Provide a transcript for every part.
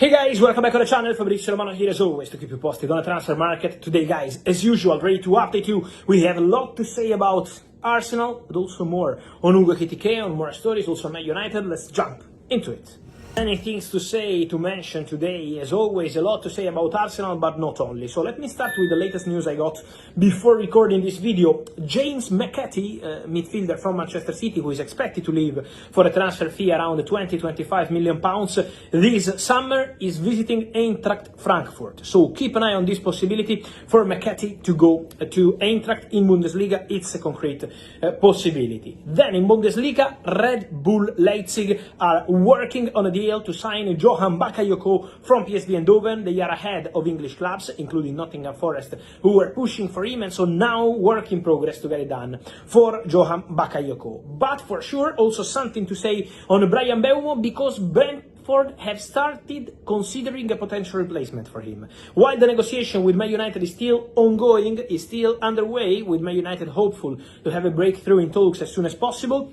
Hey guys, welcome back on the channel. Fabrizio Romano here as always to keep you posted on the transfer market. Today guys, as usual, ready to update you. We have a lot to say about Arsenal, but also more on Hugo Ekitike, on more stories, also on Man United. Let's jump into it. Many things to say, to mention today. As always, a lot to say about Arsenal, but not only. So let me start with the latest news I got before recording this video. James McAtee, midfielder from Manchester City, who is expected to leave for a transfer fee around £20-25 million this summer, is visiting Eintracht Frankfurt. So keep an eye on this possibility for McAtee to go to Eintracht in Bundesliga. It's a concrete possibility. Then in Bundesliga, Red Bull Leipzig are working on a deal to sign Johan Bakayoko from PSV Eindhoven. They are ahead of English clubs, including Nottingham Forest, who were pushing for him, and so now work in progress to get it done for Johan Bakayoko. But for sure, also something to say on Bryan Mbeumo, because Brentford have started considering a potential replacement for him. While the negotiation with Man United is still ongoing, is still underway, with Man United hopeful to have a breakthrough in talks as soon as possible,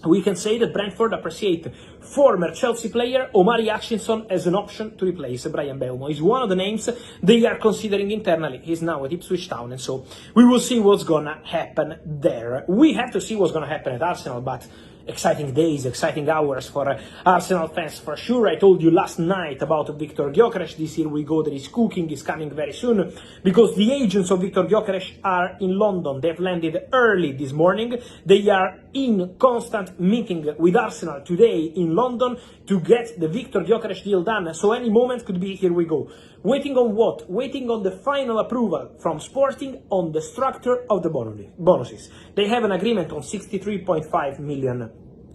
we can say that Brentford appreciate former Chelsea player Omari Hutchinson as an option to replace Bryan Mbeumo. He's one of the names they are considering internally. He's now at Ipswich Town, and so we will see what's gonna happen there. We have to see what's gonna happen at Arsenal, but exciting days, exciting hours for Arsenal fans for sure. I told you last night about Viktor Gyökeres. This Here We Go that is cooking is coming very soon, because the agents of Viktor Gyökeres are in London. They've landed early this morning. They are in constant meeting with Arsenal today in London to get the Viktor Gyökeres deal done. So any moment could be Here We Go. Waiting on what? Waiting on the final approval from Sporting on the structure of the bonuses. They have an agreement on 63.5 million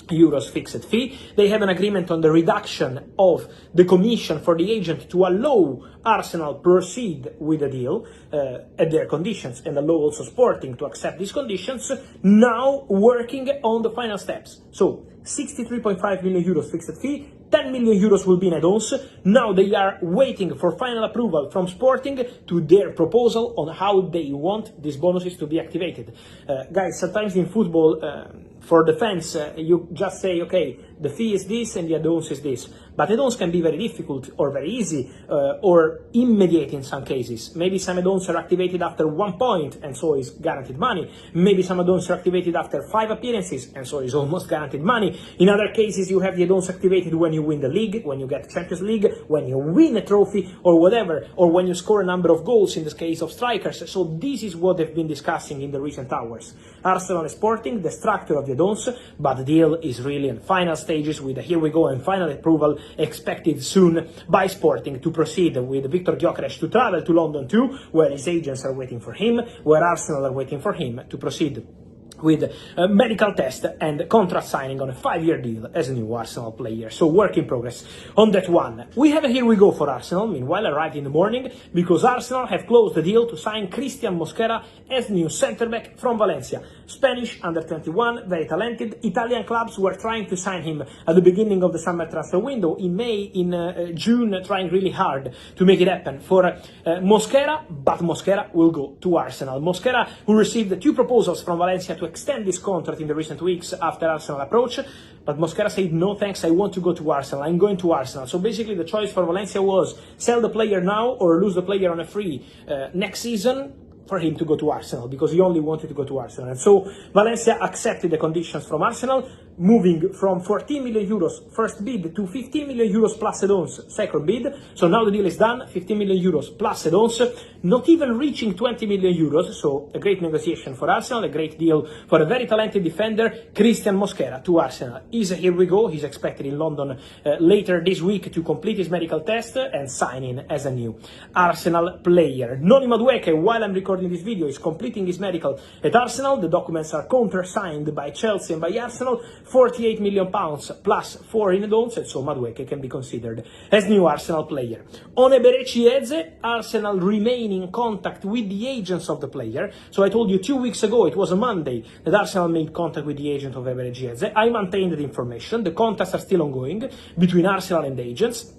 euros fixed fee. They have an agreement on the reduction of the commission for the agent to allow Arsenal proceed with the deal at their conditions, and allow also Sporting to accept these conditions. Now working on the final steps. So 63.5 million euros fixed fee, 10 million euros will be in add-ons. Now they are waiting for final approval from Sporting to their proposal on how they want these bonuses to be activated. Guys, sometimes in football, for the fans, you just say, okay, the fee is this and the add-ons is this. But add-ons can be very difficult or very easy or immediate in some cases. Maybe some add-ons are activated after 1 point and so is guaranteed money. Maybe some add-ons are activated after 5 appearances and so is almost guaranteed money. In other cases, you have the add-ons activated when you win the league, when you get Champions League, when you win a trophy or whatever, or when you score a number of goals in the case of strikers. So this is what they've been discussing in the recent hours. Arsenal and Sporting, the structure of the add-ons, but the deal is really in final stages with a Here We Go and final approval expected soon by Sporting to proceed with Viktor Gyökeres to travel to London too, where his agents are waiting for him, where Arsenal are waiting for him to proceed with a medical test and contract signing on a 5-year deal as a new Arsenal player. So work in progress on that one. We have a Here We Go for Arsenal, meanwhile, arrived in the morning, because Arsenal have closed the deal to sign Christian Mosquera as new centre-back from Valencia. Spanish, under 21, very talented. Italian clubs were trying to sign him at the beginning of the summer transfer window, in May, in June, trying really hard to make it happen for Mosquera, but Mosquera will go to Arsenal. Mosquera, who received 2 proposals from Valencia to extend this contract in the recent weeks after Arsenal approach, but Mosquera said, no thanks, I want to go to Arsenal, I'm going to Arsenal. So basically the choice for Valencia was sell the player now or lose the player on a free next season for him to go to Arsenal, because he only wanted to go to Arsenal. And so Valencia accepted the conditions from Arsenal, moving from 14 million euros first bid to 15 million euros plus add-ons second bid. So now the deal is done, 15 million euros plus add-ons, not even reaching 20 million euros. So a great negotiation for Arsenal, a great deal for a very talented defender, Christian Mosquera, to Arsenal. Here We Go. He's expected in London later this week to complete his medical test and sign in as a new Arsenal player. Noni Madueke, while I'm recording this video, is completing his medical at Arsenal. The documents are countersigned by Chelsea and by Arsenal. 48 million pounds plus 4 in add-ons, and so Madueke can be considered as new Arsenal player. On Eberechi Eze, Arsenal remain in contact with the agents of the player. So I told you 2 weeks ago, it was a Monday, that Arsenal made contact with the agent of Eberechi Eze. I maintained the information. The contacts are still ongoing between Arsenal and the agents.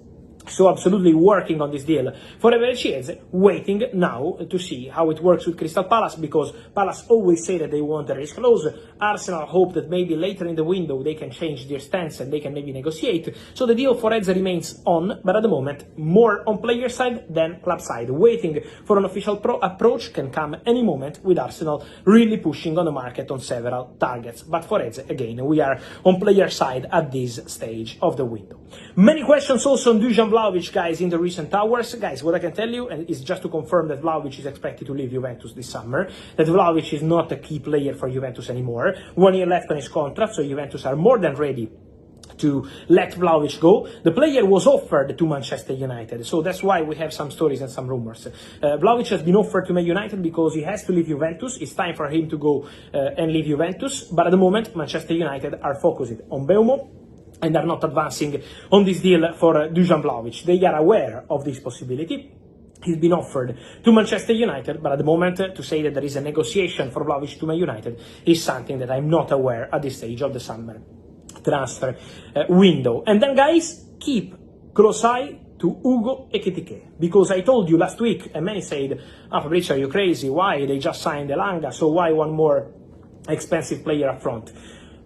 So absolutely working on this deal for Eberechi Eze, waiting now to see how it works with Crystal Palace, because Palace always say that they want a risk clause. Arsenal hope that maybe later in the window they can change their stance and they can maybe negotiate. So the deal for Eze remains on, but at the moment more on player side than club side. Waiting for an official approach can come any moment, with Arsenal really pushing on the market on several targets. But for Eze, again, we are on player side at this stage of the window. Many questions also on Dusan Vlahovic, guys, in the recent hours. Guys, what I can tell you is just to confirm that Vlahovic is expected to leave Juventus this summer, that Vlahovic is not a key player for Juventus anymore. 1 year left on his contract, so Juventus are more than ready to let Vlahovic go. The player was offered to Manchester United, so that's why we have some stories and some rumors. Vlahovic has been offered to Man United because he has to leave Juventus. It's time for him to go and leave Juventus, but at the moment Manchester United are focused on Mbeumo and are not advancing on this deal for Dusan Vlahovic. They are aware of this possibility. He's been offered to Manchester United, but at the moment, to say that there is a negotiation for Vlahovic to Man United is something that I'm not aware at this stage of the summer transfer window. And then, guys, keep close eye to Hugo Ekitike, because I told you last week, and many said, Fabrizio, are you crazy? Why? They just signed Elanga, so why one more expensive player up front?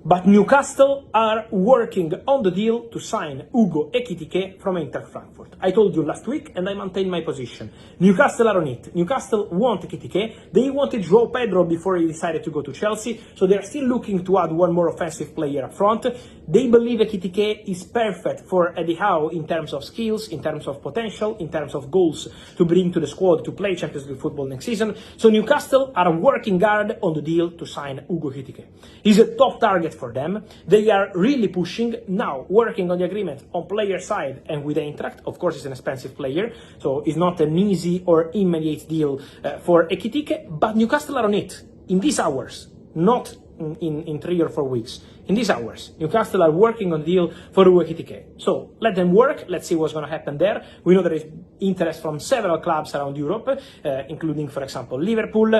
But Newcastle are working on the deal to sign Hugo Ekitike from Eintracht Frankfurt. I told you last week, and I maintain my position. Newcastle are on it. Newcastle want Ekitike. They wanted João Pedro before he decided to go to Chelsea, so they are still looking to add one more offensive player up front. They believe Ekitike is perfect for Eddie Howe in terms of skills, in terms of potential, in terms of goals to bring to the squad to play Champions League football next season. So Newcastle are working hard on the deal to sign Hugo Ekitike. He's a top target for them. They are really pushing now, working on the agreement on player side and with Eintracht. Of course, it's an expensive player, so it's not an easy or immediate deal for Ekitike, but Newcastle are on it in these hours, not in 3 or 4 weeks. In these hours, Newcastle are working on the deal for Hugo Ekitike. So let them work. Let's see what's going to happen there. We know there is interest from several clubs around Europe, including, for example, Liverpool,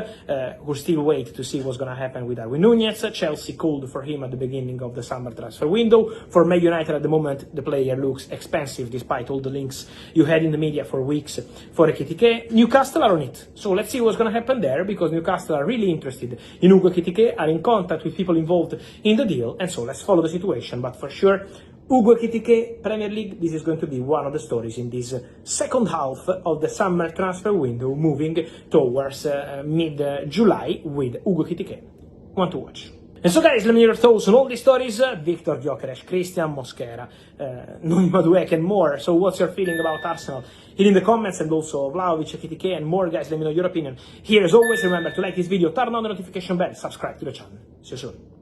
who still wait to see what's going to happen with Darwin Núñez. Chelsea called for him at the beginning of the summer transfer window. For Man United at the moment, the player looks expensive despite all the links you had in the media for weeks for Ekitike. Newcastle are on it. So let's see what's going to happen there, because Newcastle are really interested in Hugo Ekitike, are in contact with people involved in the deal. And so let's follow the situation, but for sure, Hugo Ekitike, Premier League, this is going to be one of the stories in this second half of the summer transfer window, moving towards mid-July with Hugo Ekitike. One to watch. And so, guys, let me hear your thoughts on all these stories. Viktor Gyökeres, Christian Mosquera, Noni Madueke and more. So what's your feeling about Arsenal? Hit in the comments, and also Vlahovic, Ekitike and more, guys. Let me know your opinion. Here, as always, remember to like this video, turn on the notification bell, subscribe to the channel. See you soon.